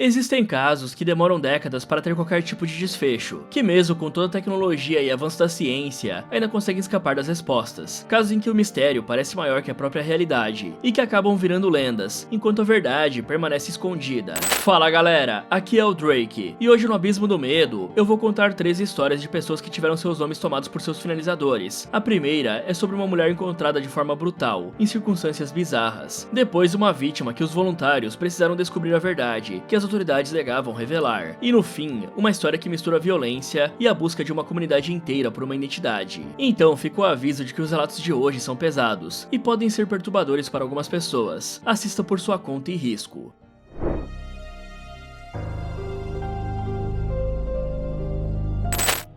Existem casos que demoram décadas para ter qualquer tipo de desfecho, que mesmo com toda a tecnologia e avanço da ciência, ainda conseguem escapar das respostas. Casos em que o mistério parece maior que a própria realidade, e que acabam virando lendas, enquanto a verdade permanece escondida. Fala galera, aqui é o Drake, e hoje no Abismo do Medo, eu vou contar 3 histórias de pessoas que tiveram seus nomes tomados por seus finalizadores. A primeira é sobre uma mulher encontrada de forma brutal, em circunstâncias bizarras. Depois uma vítima que os voluntários precisaram descobrir a verdade, que as autoridades negavam revelar. E no fim, uma história que mistura violência e a busca de uma comunidade inteira por uma identidade. Então fica o aviso de que os relatos de hoje são pesados, e podem ser perturbadores para algumas pessoas. Assista por sua conta e risco.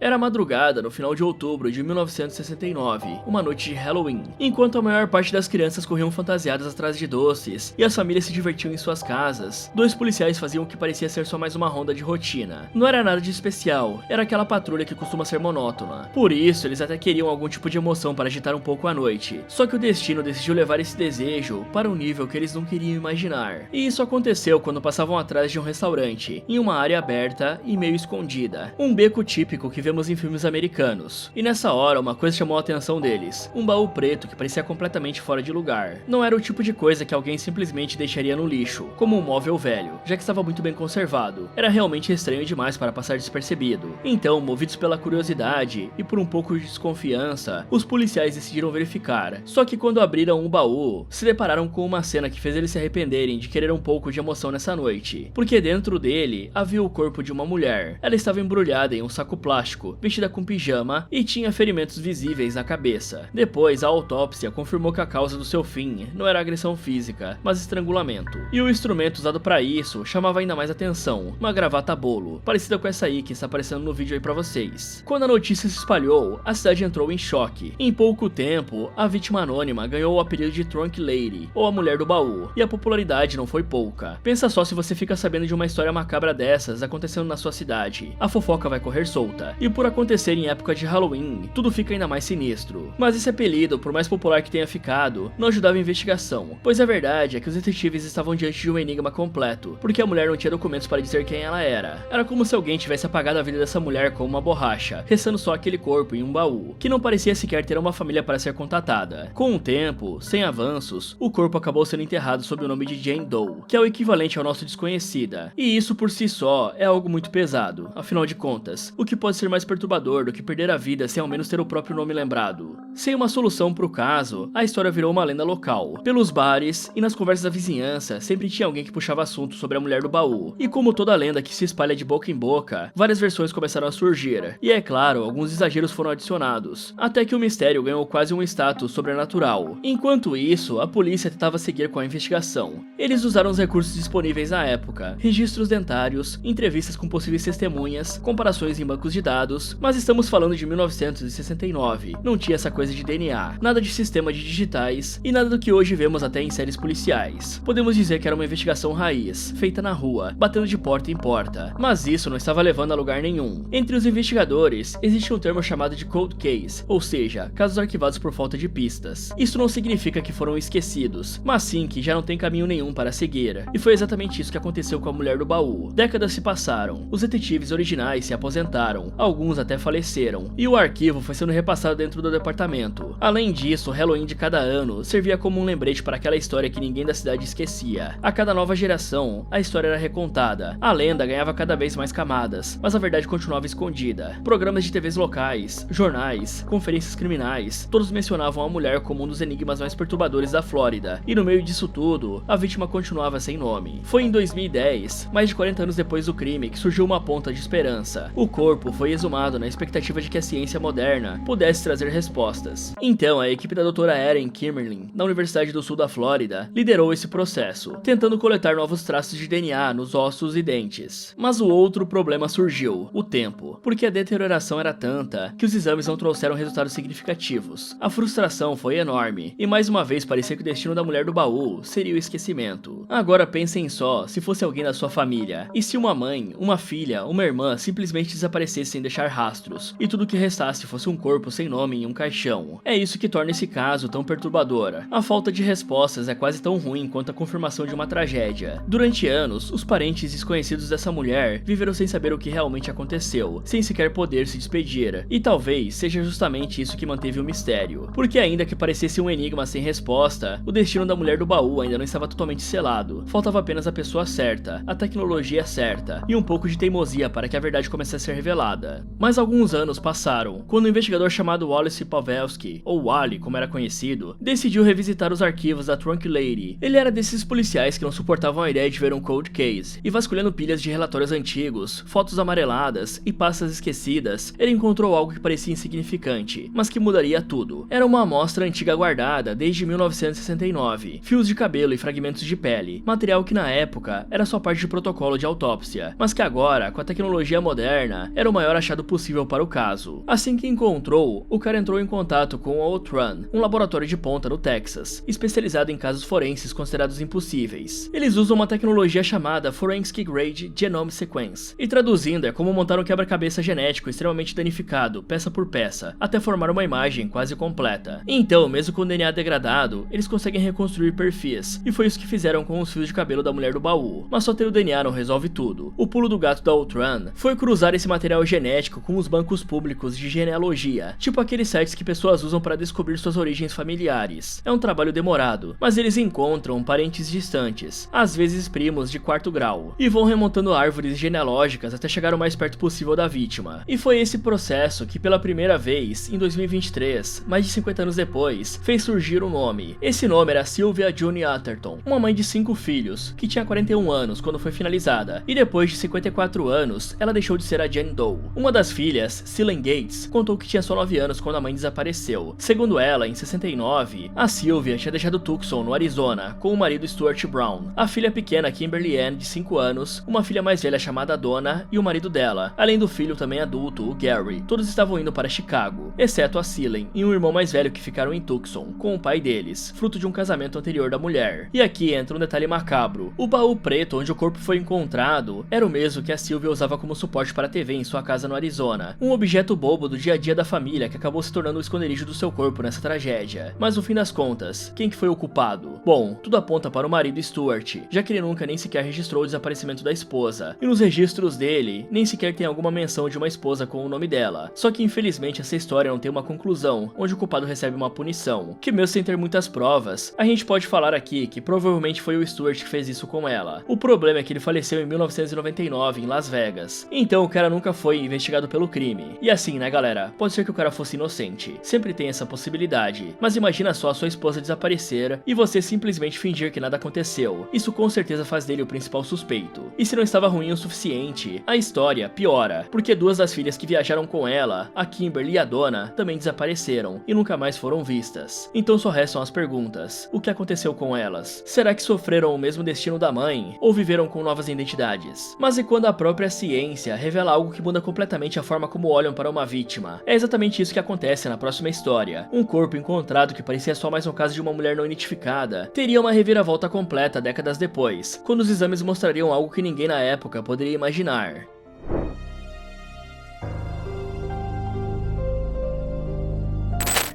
Era madrugada no final de outubro de 1969, uma noite de Halloween, enquanto a maior parte das crianças corriam fantasiadas atrás de doces e as famílias se divertiam em suas casas. 2 policiais faziam o que parecia ser só mais uma ronda de rotina. Não era nada de especial, era aquela patrulha que costuma ser monótona. Por isso, eles até queriam algum tipo de emoção para agitar um pouco a noite. Só que o destino decidiu levar esse desejo para um nível que eles não queriam imaginar. E isso aconteceu quando passavam atrás de um restaurante, em uma área aberta e meio escondida. Um beco típico que vemos em filmes americanos. E nessa hora, uma coisa chamou a atenção deles. Um baú preto que parecia completamente fora de lugar. Não era o tipo de coisa que alguém simplesmente deixaria no lixo, como um móvel velho, já que estava muito bem conservado. Era realmente estranho demais para passar despercebido. Então, movidos pela curiosidade e por um pouco de desconfiança, os policiais decidiram verificar. Só que quando abriram o baú, se depararam com uma cena que fez eles se arrependerem de querer um pouco de emoção nessa noite. Porque dentro dele, havia o corpo de uma mulher. Ela estava embrulhada em um saco plástico, vestida com pijama e tinha ferimentos visíveis na cabeça. Depois, a autópsia confirmou que a causa do seu fim não era agressão física, mas estrangulamento. E o instrumento usado para isso chamava ainda mais atenção, uma gravata bolo, parecida com essa aí que está aparecendo no vídeo aí pra vocês. Quando a notícia se espalhou, a cidade entrou em choque. Em pouco tempo, a vítima anônima ganhou o apelido de Trunk Lady, ou a mulher do baú, e a popularidade não foi pouca. Pensa só se você fica sabendo de uma história macabra dessas acontecendo na sua cidade. A fofoca vai correr solta. E por acontecer em época de Halloween, tudo fica ainda mais sinistro. Mas esse apelido, por mais popular que tenha ficado, não ajudava a investigação, pois a verdade é que os detetives estavam diante de um enigma completo, porque a mulher não tinha documentos para dizer quem ela era. Era como se alguém tivesse apagado a vida dessa mulher com uma borracha, restando só aquele corpo em um baú, que não parecia sequer ter uma família para ser contatada. Com o tempo, sem avanços, o corpo acabou sendo enterrado sob o nome de Jane Doe, que é o equivalente ao nosso desconhecida. E isso por si só é algo muito pesado, afinal de contas, o que pode ser mais perturbador do que perder a vida sem ao menos ter o próprio nome lembrado. Sem uma solução pro caso, a história virou uma lenda local. Pelos bares e nas conversas da vizinhança, sempre tinha alguém que puxava assunto sobre a mulher do baú. E como toda lenda que se espalha de boca em boca, várias versões começaram a surgir. E é claro, alguns exageros foram adicionados, até que o mistério ganhou quase um status sobrenatural. Enquanto isso, a polícia tentava seguir com a investigação. Eles usaram os recursos disponíveis na época, registros dentários, entrevistas com possíveis testemunhas, comparações em bancos de dados, mas estamos falando de 1969, não tinha essa coisa de DNA, nada de sistema de digitais e nada do que hoje vemos até em séries policiais. Podemos dizer que era uma investigação raiz, feita na rua, batendo de porta em porta, mas isso não estava levando a lugar nenhum. Entre os investigadores, existe um termo chamado de cold case, ou seja, casos arquivados por falta de pistas. Isso não significa que foram esquecidos, mas sim que já não tem caminho nenhum para seguir, e foi exatamente isso que aconteceu com a mulher do baú. Décadas se passaram, os detetives originais se aposentaram, alguns até faleceram, e o arquivo foi sendo repassado dentro do departamento. Além disso, o Halloween de cada ano servia como um lembrete para aquela história que ninguém da cidade esquecia. A cada nova geração, a história era recontada, a lenda ganhava cada vez mais camadas, mas a verdade continuava escondida. Programas de TVs locais, jornais, conferências criminais, todos mencionavam a mulher como um dos enigmas mais perturbadores da Flórida, e no meio disso tudo, a vítima continuava sem nome. Foi em 2010, mais de 40 anos depois do crime, que surgiu uma ponta de esperança. O corpo foi exumado na expectativa de que a ciência moderna pudesse trazer respostas. Então, a equipe da doutora Erin Kimmerlin, da Universidade do Sul da Flórida, liderou esse processo, tentando coletar novos traços de DNA nos ossos e dentes. Mas o outro problema surgiu, o tempo, porque a deterioração era tanta que os exames não trouxeram resultados significativos. A frustração foi enorme, e mais uma vez parecia que o destino da mulher do baú seria o esquecimento. Agora pensem só, se fosse alguém da sua família, e se uma mãe, uma filha, uma irmã simplesmente desaparecesse sem deixar deixar rastros, e tudo que restasse fosse um corpo sem nome em um caixão. É isso que torna esse caso tão perturbador. A falta de respostas é quase tão ruim quanto a confirmação de uma tragédia. Durante anos, os parentes desconhecidos dessa mulher viveram sem saber o que realmente aconteceu, sem sequer poder se despedir, e talvez seja justamente isso que manteve o mistério, porque ainda que parecesse um enigma sem resposta, o destino da mulher do baú ainda não estava totalmente selado. Faltava apenas a pessoa certa, a tecnologia certa e um pouco de teimosia para que a verdade começasse a ser revelada. Mas alguns anos passaram, quando um investigador chamado Wallace Pawelski, ou Wally como era conhecido, decidiu revisitar os arquivos da Trunk Lady. Ele era desses policiais que não suportavam a ideia de ver um cold case, e vasculhando pilhas de relatórios antigos, fotos amareladas e pastas esquecidas, ele encontrou algo que parecia insignificante, mas que mudaria tudo. Era uma amostra antiga guardada desde 1969, fios de cabelo e fragmentos de pele, material que na época era só parte de protocolo de autópsia, mas que agora, com a tecnologia moderna, era o maior achado possível para o caso. Assim que encontrou, o cara entrou em contato com a Outrun, um laboratório de ponta no Texas, especializado em casos forenses considerados impossíveis. Eles usam uma tecnologia chamada Forensic Grade Genome Sequence, e traduzindo é como montar um quebra-cabeça genético extremamente danificado, peça por peça, até formar uma imagem quase completa. Então, mesmo com o DNA degradado, eles conseguem reconstruir perfis, e foi isso que fizeram com os fios de cabelo da mulher do baú. Mas só ter o DNA não resolve tudo. O pulo do gato da Outrun foi cruzar esse material genético com os bancos públicos de genealogia, tipo aqueles sites que pessoas usam para descobrir suas origens familiares. É um trabalho demorado, mas eles encontram parentes distantes, às vezes primos de quarto grau, e vão remontando árvores genealógicas até chegar o mais perto possível da vítima. E foi esse processo que pela primeira vez, em 2023, mais de 50 anos depois, fez surgir um nome. Esse nome era Sylvia June Atherton, uma mãe de 5 filhos, que tinha 41 anos quando foi finalizada, e depois de 54 anos, ela deixou de ser a Jane Doe. Uma das filhas, Celen Gates, contou que tinha só 9 anos quando a mãe desapareceu. Segundo ela, em 69, a Sylvia tinha deixado Tucson, no Arizona, com o marido Stuart Brown, a filha pequena Kimberly Ann, de 5 anos, uma filha mais velha chamada Donna e o marido dela, além do filho também adulto, o Gary. Todos estavam indo para Chicago, exceto a Celen e um irmão mais velho que ficaram em Tucson, com o pai deles, fruto de um casamento anterior da mulher. E aqui entra um detalhe macabro. O baú preto onde o corpo foi encontrado era o mesmo que a Sylvia usava como suporte para a TV em sua casa no Arizona, um objeto bobo do dia a dia da família que acabou se tornando o esconderijo do seu corpo nessa tragédia. Mas no fim das contas, quem que foi o culpado? Bom, tudo aponta para o marido Stuart, já que ele nunca nem sequer registrou o desaparecimento da esposa, e nos registros dele, nem sequer tem alguma menção de uma esposa com o nome dela. Só que infelizmente essa história não tem uma conclusão, onde o culpado recebe uma punição, que mesmo sem ter muitas provas, a gente pode falar aqui que provavelmente foi o Stuart que fez isso com ela. O problema é que ele faleceu em 1999 em Las Vegas, então o cara nunca foi investigado pelo crime. E assim, né galera, pode ser que o cara fosse inocente, sempre tem essa possibilidade, mas imagina só a sua esposa desaparecer e você simplesmente fingir que nada aconteceu. Isso com certeza faz dele o principal suspeito. E se não estava ruim o suficiente, a história piora, porque duas das filhas que viajaram com ela, a Kimberly e a Donna, também desapareceram e nunca mais foram vistas. Então só restam as perguntas: o que aconteceu com elas? Será que sofreram o mesmo destino da mãe? Ou viveram com novas identidades? Mas e quando a própria ciência revela algo que muda completamente a forma como olham para uma vítima? É exatamente isso que acontece na próxima história. Um corpo encontrado que parecia só mais um caso de uma mulher não identificada teria uma reviravolta completa décadas depois, quando os exames mostrariam algo que ninguém na época poderia imaginar.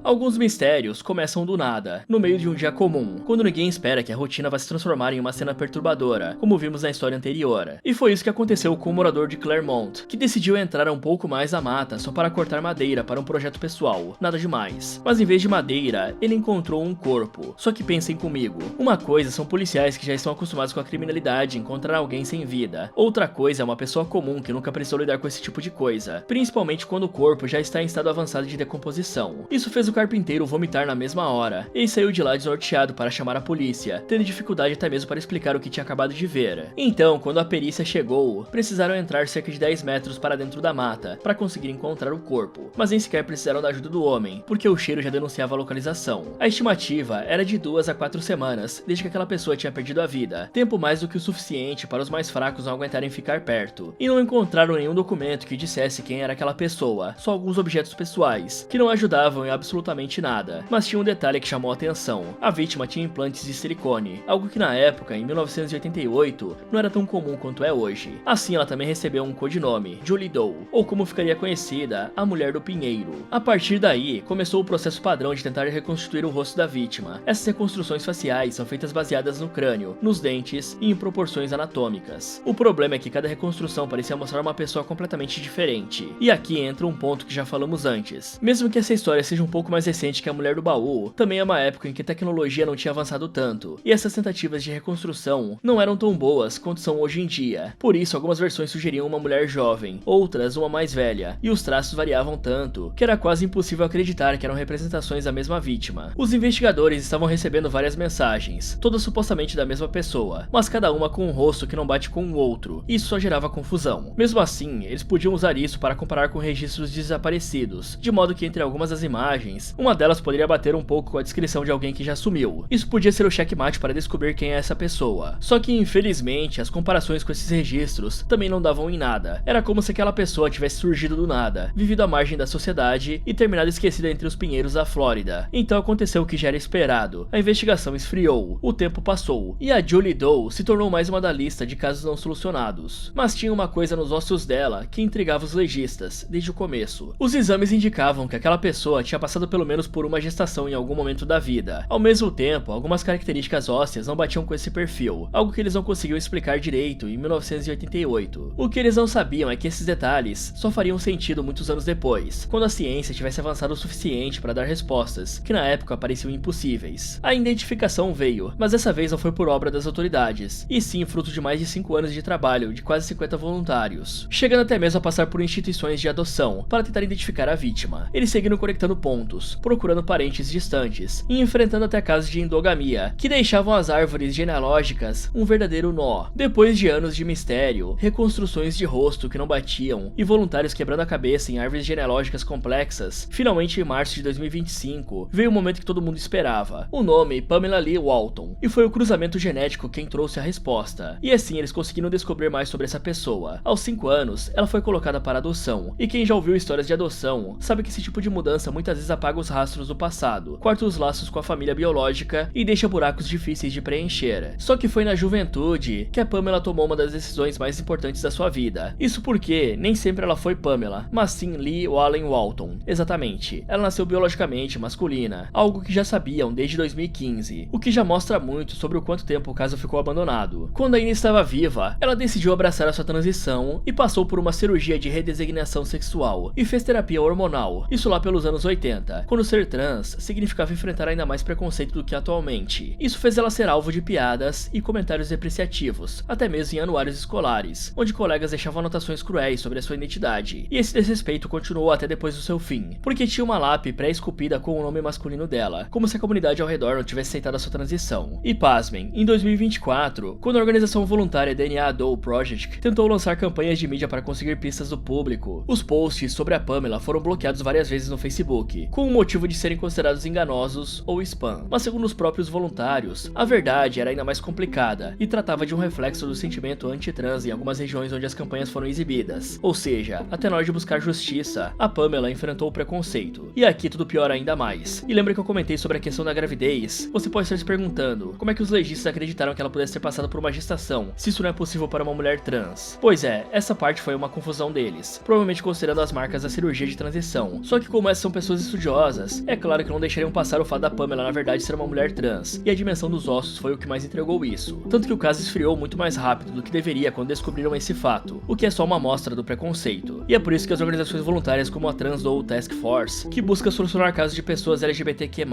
Alguns mistérios começam do nada, no meio de um dia comum, quando ninguém espera que a rotina vá se transformar em uma cena perturbadora, como vimos na história anterior. E foi isso que aconteceu com o morador de Claremont, que decidiu entrar um pouco mais à mata só para cortar madeira para um projeto pessoal, nada demais. Mas em vez de madeira, ele encontrou um corpo. Só que pensem comigo, uma coisa são policiais que já estão acostumados com a criminalidade encontrar alguém sem vida, outra coisa é uma pessoa comum que nunca precisou lidar com esse tipo de coisa, principalmente quando o corpo já está em estado avançado de decomposição. Isso fez o carpinteiro vomitar na mesma hora, e saiu de lá desnorteado para chamar a polícia, tendo dificuldade até mesmo para explicar o que tinha acabado de ver. Então, quando a perícia chegou, precisaram entrar cerca de 10 metros para dentro da mata, para conseguir encontrar o corpo, mas nem sequer precisaram da ajuda do homem, porque o cheiro já denunciava a localização. A estimativa era de 2 a 4 semanas, desde que aquela pessoa tinha perdido a vida, tempo mais do que o suficiente para os mais fracos não aguentarem ficar perto, e não encontraram nenhum documento que dissesse quem era aquela pessoa, só alguns objetos pessoais, que não ajudavam em absolutamente absolutamente nada, mas tinha um detalhe que chamou a atenção. A vítima tinha implantes de silicone, algo que na época, em 1988, não era tão comum quanto é hoje. Assim, ela também recebeu um codinome, Julie Doe, ou como ficaria conhecida, a Mulher do Pinheiro. A partir daí, começou o processo padrão de tentar reconstituir o rosto da vítima. Essas reconstruções faciais são feitas baseadas no crânio, nos dentes e em proporções anatômicas. O problema é que cada reconstrução parecia mostrar uma pessoa completamente diferente. E aqui entra um ponto que já falamos antes. Mesmo que essa história seja um pouco mais recente que a Mulher do Baú, também é uma época em que a tecnologia não tinha avançado tanto, e essas tentativas de reconstrução não eram tão boas quanto são hoje em dia. Por isso, algumas versões sugeriam uma mulher jovem, outras uma mais velha, e os traços variavam tanto que era quase impossível acreditar que eram representações da mesma vítima. Os investigadores estavam recebendo várias mensagens, todas supostamente da mesma pessoa, mas cada uma com um rosto que não bate com o outro. Isso só gerava confusão. Mesmo assim, eles podiam usar isso para comparar com registros de desaparecidos, de modo que entre algumas das imagens, uma delas poderia bater um pouco com a descrição de alguém que já sumiu. Isso podia ser o checkmate para descobrir quem é essa pessoa. Só que, infelizmente, as comparações com esses registros também não davam em nada. Era como se aquela pessoa tivesse surgido do nada, vivido à margem da sociedade e terminado esquecida entre os pinheiros da Flórida. Então aconteceu o que já era esperado. A investigação esfriou, o tempo passou, e a Julie Doe se tornou mais uma da lista de casos não solucionados. Mas tinha uma coisa nos ossos dela que intrigava os legistas, desde o começo. Os exames indicavam que aquela pessoa tinha passado pelo menos por uma gestação em algum momento da vida. Ao mesmo tempo, algumas características ósseas não batiam com esse perfil, algo que eles não conseguiam explicar direito em 1988. O que eles não sabiam é que esses detalhes só fariam sentido muitos anos depois, quando a ciência tivesse avançado o suficiente para dar respostas que na época pareciam impossíveis. A identificação veio, mas dessa vez não foi por obra das autoridades, e sim fruto de mais de 5 anos de trabalho de quase 50 voluntários, chegando até mesmo a passar por instituições de adoção para tentar identificar a vítima. Eles seguiram conectando pontos, procurando parentes distantes e enfrentando até casos de endogamia, que deixavam as árvores genealógicas um verdadeiro nó. Depois de anos de mistério, reconstruções de rosto que não batiam e voluntários quebrando a cabeça em árvores genealógicas complexas, finalmente em março de 2025, veio o momento que todo mundo esperava. O nome Pamela Lee Walton, e foi o cruzamento genético quem trouxe a resposta. E assim eles conseguiram descobrir mais sobre essa pessoa. Aos 5 anos, ela foi colocada para adoção, e quem já ouviu histórias de adoção sabe que esse tipo de mudança muitas vezes apaga os rastros do passado, corta os laços com a família biológica e deixa buracos difíceis de preencher. Só que foi na juventude que a Pamela tomou uma das decisões mais importantes da sua vida. Isso porque nem sempre ela foi Pamela, mas sim Lee Wallen Walton. Exatamente, ela nasceu biologicamente masculina, algo que já sabiam desde 2015, o que já mostra muito sobre o quanto tempo o caso ficou abandonado. Quando ainda estava viva, ela decidiu abraçar a sua transição e passou por uma cirurgia de redesignação sexual e fez terapia hormonal, isso lá pelos anos 80, quando ser trans significava enfrentar ainda mais preconceito do que atualmente. Isso fez ela ser alvo de piadas e comentários depreciativos, até mesmo em anuários escolares, onde colegas deixavam anotações cruéis sobre a sua identidade. E esse desrespeito continuou até depois do seu fim, porque tinha uma lápide pré-esculpida com o nome masculino dela, como se a comunidade ao redor não tivesse aceitado a sua transição. E pasmem, em 2024, quando a organização voluntária DNA Doe Project tentou lançar campanhas de mídia para conseguir pistas do público, os posts sobre a Pamela foram bloqueados várias vezes no Facebook, com o motivo de serem considerados enganosos ou spam. Mas segundo os próprios voluntários, a verdade era ainda mais complicada e tratava de um reflexo do sentimento anti-trans em algumas regiões onde as campanhas foram exibidas. Ou seja, até na hora de buscar justiça, a Pamela enfrentou o preconceito. E aqui tudo piora ainda mais. E lembra que eu comentei sobre a questão da gravidez? Você pode estar se perguntando, como é que os legistas acreditaram que ela pudesse ter passado por uma gestação, se isso não é possível para uma mulher trans? Pois é, essa parte foi uma confusão deles, provavelmente considerando as marcas da cirurgia de transição. Só que como essas são pessoas estudiosas, é claro que não deixariam passar o fato da Pamela na verdade ser uma mulher trans, e a dimensão dos ossos foi o que mais entregou isso. Tanto que o caso esfriou muito mais rápido do que deveria quando descobriram esse fato, o que é só uma amostra do preconceito. E é por isso que as organizações voluntárias como a Trans Doe Task Force, que busca solucionar casos de pessoas LGBTQ+,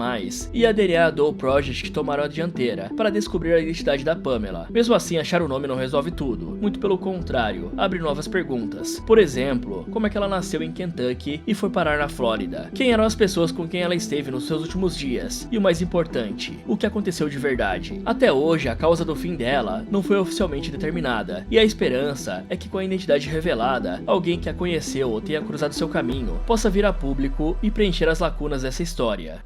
e a DNA Doe Project que tomaram a dianteira para descobrir a identidade da Pamela. Mesmo assim, achar o nome não resolve tudo, muito pelo contrário, abre novas perguntas. Por exemplo, como é que ela nasceu em Kentucky e foi parar na Flórida? Quem eram as pessoas com quem ela esteve nos seus últimos dias? E o mais importante, o que aconteceu de verdade? Até hoje, a causa do fim dela não foi oficialmente determinada, e a esperança é que com a identidade revelada, alguém que a conheceu ou tenha cruzado seu caminho possa vir a público e preencher as lacunas dessa história.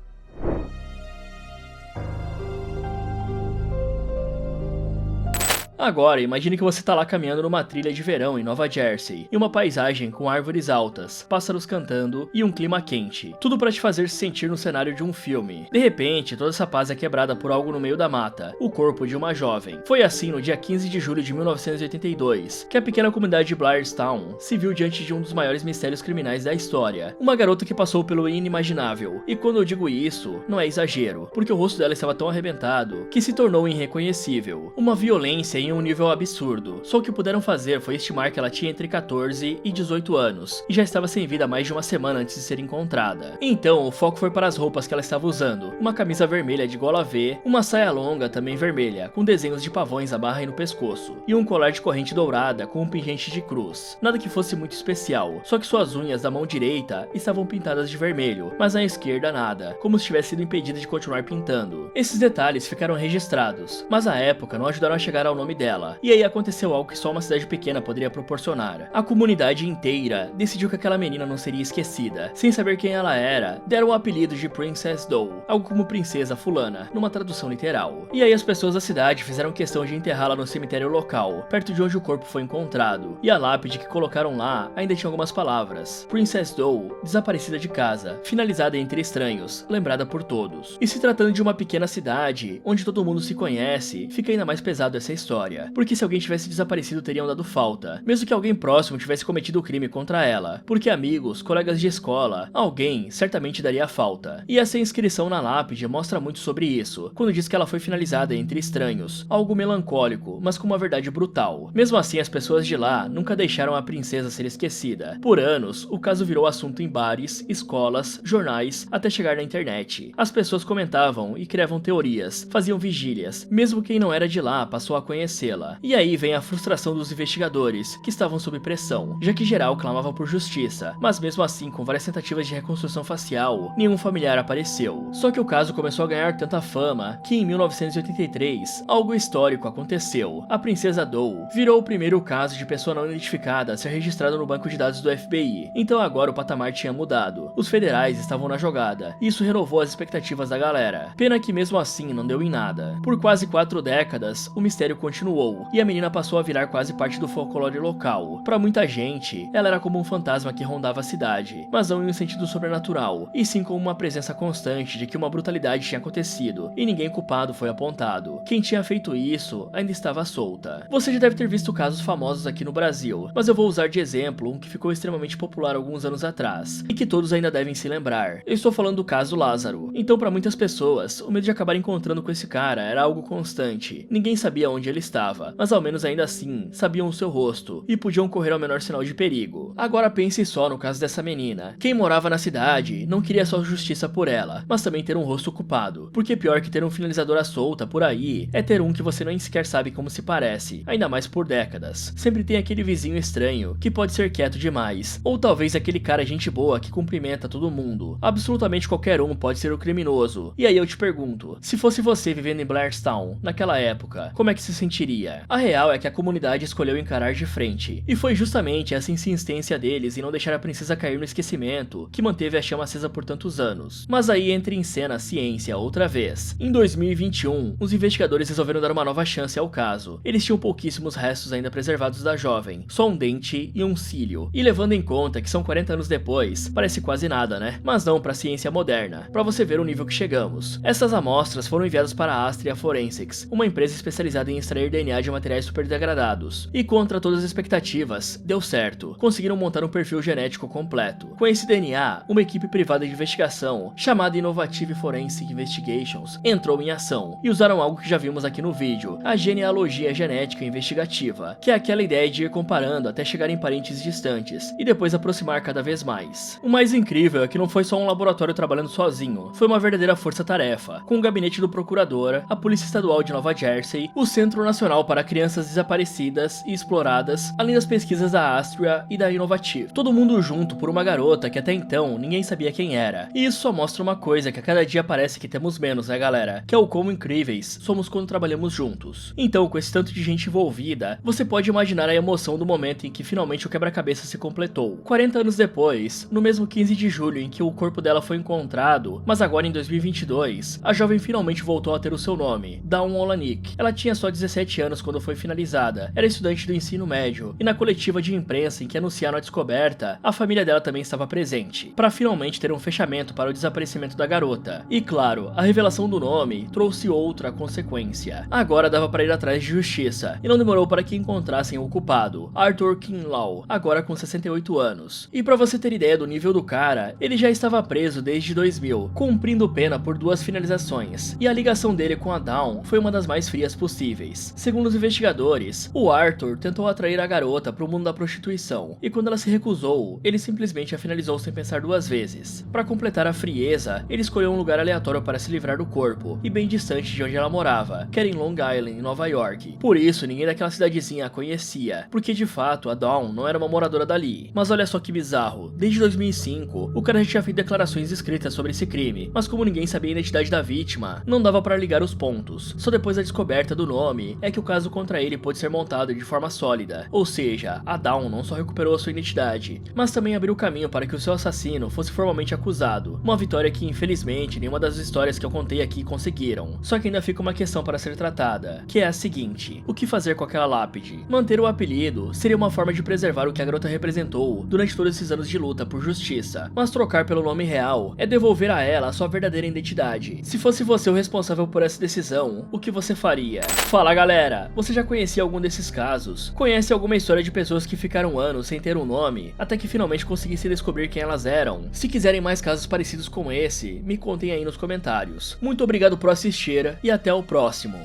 Agora, imagine que você tá lá caminhando numa trilha de verão em Nova Jersey, e uma paisagem com árvores altas, pássaros cantando e um clima quente. Tudo pra te fazer se sentir no cenário de um filme. De repente, toda essa paz é quebrada por algo no meio da mata, o corpo de uma jovem. Foi assim no dia 15 de julho de 1982, que a pequena comunidade de Blairstown se viu diante de um dos maiores mistérios criminais da história. Uma garota que passou pelo inimaginável. E quando eu digo isso, não é exagero, porque o rosto dela estava tão arrebentado que se tornou irreconhecível. Uma violência em um nível absurdo. Só o que puderam fazer foi estimar que ela tinha entre 14 e 18 anos, e já estava sem vida há mais de uma semana antes de ser encontrada. Então, o foco foi para as roupas que ela estava usando. Uma camisa vermelha de gola V, uma saia longa também vermelha, com desenhos de pavões à barra e no pescoço, e um colar de corrente dourada com um pingente de cruz. Nada que fosse muito especial, só que suas unhas da mão direita estavam pintadas de vermelho, mas na esquerda nada, como se tivesse sido impedida de continuar pintando. Esses detalhes ficaram registrados, mas à época não ajudaram a chegar ao nome dela, e aí aconteceu algo que só uma cidade pequena poderia proporcionar. A comunidade inteira decidiu que aquela menina não seria esquecida. Sem saber quem ela era, deram o apelido de Princess Doe, algo como princesa fulana, numa tradução literal. E aí as pessoas da cidade fizeram questão de enterrá-la no cemitério local, perto de onde o corpo foi encontrado, e a lápide que colocaram lá ainda tinha algumas palavras: Princess Doe, desaparecida de casa, finalizada entre estranhos, lembrada por todos. E se tratando de uma pequena cidade, onde todo mundo se conhece, fica ainda mais pesado essa história, porque se alguém tivesse desaparecido teriam dado falta, mesmo que alguém próximo tivesse cometido o crime contra ela, porque amigos, colegas de escola, alguém certamente daria falta. E essa inscrição na lápide mostra muito sobre isso, quando diz que ela foi finalizada entre estranhos, algo melancólico, mas com uma verdade brutal. Mesmo assim, as pessoas de lá nunca deixaram a princesa ser esquecida. Por anos, o caso virou assunto em bares, escolas, jornais, até chegar na internet. As pessoas comentavam e criavam teorias, faziam vigílias, mesmo quem não era de lá passou a conhecê-la. E aí vem a frustração dos investigadores, que estavam sob pressão, já que geral clamava por justiça, mas mesmo assim, com várias tentativas de reconstrução facial, nenhum familiar apareceu. Só que o caso começou a ganhar tanta fama que em 1983, algo histórico aconteceu. A princesa Doe virou o primeiro caso de pessoa não identificada a ser registrado no banco de dados do FBI. Então agora o patamar tinha mudado. Os federais estavam na jogada, e isso renovou as expectativas da galera. Pena que mesmo assim não deu em nada. Por quase 4 décadas, o mistério continuou, e a menina passou a virar quase parte do folclore local. Para muita gente, ela era como um fantasma que rondava a cidade, mas não em um sentido sobrenatural, e sim como uma presença constante de que uma brutalidade tinha acontecido, e ninguém culpado foi apontado. Quem tinha feito isso ainda estava solta. Você já deve ter visto casos famosos aqui no Brasil, mas eu vou usar de exemplo um que ficou extremamente popular alguns anos atrás, e que todos ainda devem se lembrar. Eu estou falando do caso Lázaro. Então, para muitas pessoas, o medo de acabar encontrando com esse cara era algo constante. Ninguém sabia onde ele estava, mas ao menos ainda assim, sabiam o seu rosto, e podiam correr ao menor sinal de perigo. Agora pense só no caso dessa menina. Quem morava na cidade não queria só justiça por ela, mas também ter um rosto ocupado, porque pior que ter um finalizador à solta por aí, é ter um que você nem sequer sabe como se parece, ainda mais por décadas. Sempre tem aquele vizinho estranho, que pode ser quieto demais, ou talvez aquele cara gente boa que cumprimenta todo mundo. Absolutamente qualquer um pode ser o criminoso. E aí eu te pergunto, se fosse você vivendo em Blairstown, naquela época, como é que se sentiria? A real é que a comunidade escolheu encarar de frente, e foi justamente essa insistência deles em não deixar a princesa cair no esquecimento que manteve a chama acesa por tantos anos. Mas aí entra em cena a ciência outra vez. Em 2021, os investigadores resolveram dar uma nova chance ao caso. Eles tinham pouquíssimos restos ainda preservados da jovem, só um dente e um cílio. E levando em conta que são 40 anos depois, parece quase nada, né? Mas não para a ciência moderna, para você ver o nível que chegamos. Essas amostras foram enviadas para a Astria Forensics, uma empresa especializada em extrair DNA de materiais superdegradados. E contra todas as expectativas, deu certo. Conseguiram montar um perfil genético completo. Com esse DNA, uma equipe privada de investigação, chamada Innovative Forensic Investigations, entrou em ação, e usaram algo que já vimos aqui no vídeo, a genealogia genética investigativa, que é aquela ideia de ir comparando até chegar em parentes distantes, e depois aproximar cada vez mais. O mais incrível é que não foi só um laboratório trabalhando sozinho, foi uma verdadeira força-tarefa, com o gabinete do procurador, a Polícia Estadual de Nova Jersey, o Centro Nacional para Crianças Desaparecidas e Exploradas, além das pesquisas da Astria e da Innovative. Todo mundo junto por uma garota que até então ninguém sabia quem era. E isso só mostra uma coisa que a cada dia parece que temos menos, né galera? Que é o quão incríveis somos quando trabalhamos juntos. Então, com esse tanto de gente envolvida, você pode imaginar a emoção do momento em que finalmente o quebra-cabeça se completou. 40 anos depois, no mesmo 15 de julho em que o corpo dela foi encontrado, mas agora em 2022, a jovem finalmente voltou a ter o seu nome, Dawn Olanik. Ela tinha só 17 17 anos quando foi finalizada, era estudante do ensino médio, e na coletiva de imprensa em que anunciaram a descoberta, a família dela também estava presente, para finalmente ter um fechamento para o desaparecimento da garota. E claro, a revelação do nome trouxe outra consequência. Agora dava para ir atrás de justiça, e não demorou para que encontrassem o culpado, Arthur Kinlaw, agora com 68 anos. E para você ter ideia do nível do cara, ele já estava preso desde 2000, cumprindo pena por 2 finalizações, e a ligação dele com a Dawn foi uma das mais frias possíveis. Segundo os investigadores, o Arthur tentou atrair a garota para o mundo da prostituição, e quando ela se recusou, ele simplesmente a finalizou sem pensar 2 vezes. Para completar a frieza, ele escolheu um lugar aleatório para se livrar do corpo, e bem distante de onde ela morava, que era em Long Island, em Nova York. Por isso, ninguém daquela cidadezinha a conhecia, porque de fato a Dawn não era uma moradora dali. Mas olha só que bizarro, desde 2005, o cara já tinha feito declarações escritas sobre esse crime, mas como ninguém sabia a identidade da vítima, não dava para ligar os pontos. Só depois da descoberta do nome é que o caso contra ele pôde ser montado de forma sólida, ou seja, a Dawn não só recuperou a sua identidade, mas também abriu caminho para que o seu assassino fosse formalmente acusado, uma vitória que infelizmente nenhuma das histórias que eu contei aqui conseguiram. Só que ainda fica uma questão para ser tratada, que é a seguinte: o que fazer com aquela lápide? Manter o apelido seria uma forma de preservar o que a garota representou durante todos esses anos de luta por justiça, mas trocar pelo nome real é devolver a ela a sua verdadeira identidade. Se fosse você o responsável por essa decisão, o que você faria? Fala galera, você já conhecia algum desses casos? Conhece alguma história de pessoas que ficaram anos sem ter um nome, até que finalmente conseguissem descobrir quem elas eram? Se quiserem mais casos parecidos com esse, me contem aí nos comentários. Muito obrigado por assistir e até o próximo.